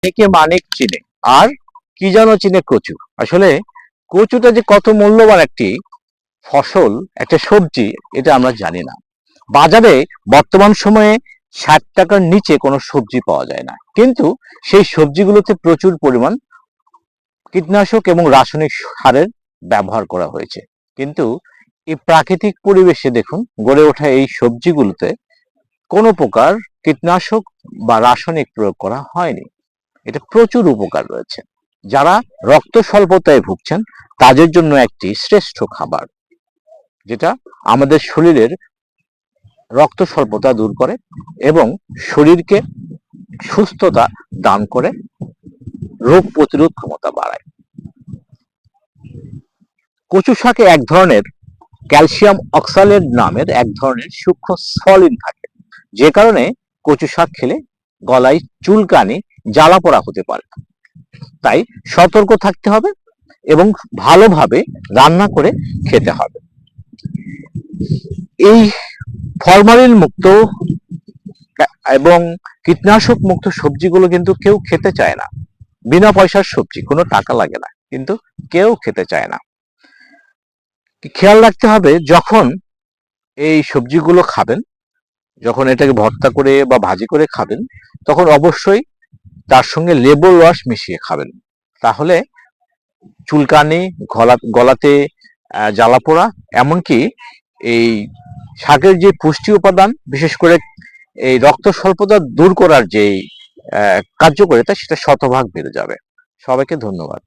অনেকে মানিক চিনে, আর কি যেন চিনে কচু। আসলে কচুটা যে কত মূল্যবান একটি ফসল, একটা সবজি, এটা আমরা জানি না। বাজারে বর্তমান সময়ে 60 টাকার নিচে কোনো সবজি পাওয়া যায় না, কিন্তু সেই সবজিগুলোতে প্রচুর পরিমাণ কীটনাশক এবং রাসায়নিক সারের ব্যবহার করা হয়েছে। কিন্তু এই প্রাকৃতিক পরিবেশে দেখুন গড়ে ওঠা এই সবজিগুলোতে কোনো প্রকার কীটনাশক বা রাসায়নিক প্রয়োগ করা হয়নি। এটা প্রচুর উপকার রয়েছে। যারা রক্ত স্বল্পতায় ভুগছেন তাদের জন্য একটি শ্রেষ্ঠ খাবার, যেটা আমাদের শরীরের রক্ত স্বল্পতা দূর করে এবং শরীরকে সুস্থতা দান করে, রোগ প্রতিরোধ ক্ষমতা বাড়ায়। কচু শাকে এক ধরনের ক্যালসিয়াম অক্সালেট নামের এক ধরনের সূক্ষ্ম সলিন থাকে, যে কারণে কচু শাক খেলে গলায় চুলকানি, জ্বালা পোড়া হতে পারে। তাই সতর্ক থাকতে হবে এবং ভালোভাবে রান্না করে খেতে হবে। এই ফরমালিন মুক্ত এবং কীটনাশক মুক্ত সবজিগুলো কিন্তু কেউ খেতে চায় না। বিনা পয়সার সবজি, কোনো টাকা লাগে না, কিন্তু কেউ খেতে চায় না। খেয়াল রাখতে হবে যখন এই সবজিগুলো খাবেন, যখন এটাকে ভর্তা করে বা ভাজি করে খাবেন, তখন অবশ্যই তার সঙ্গে লেবুর রস মিশিয়ে খাবেন। তাহলে চুলকানি, গলাতে জ্বালা পোড়া, এমনকি এই শাকের যে পুষ্টি উপাদান, বিশেষ করে এই রক্ত স্বল্পতা দূর করার যে কার্যকারিতা, সেটা শতভাগ বেড়ে যাবে। সবাইকে ধন্যবাদ।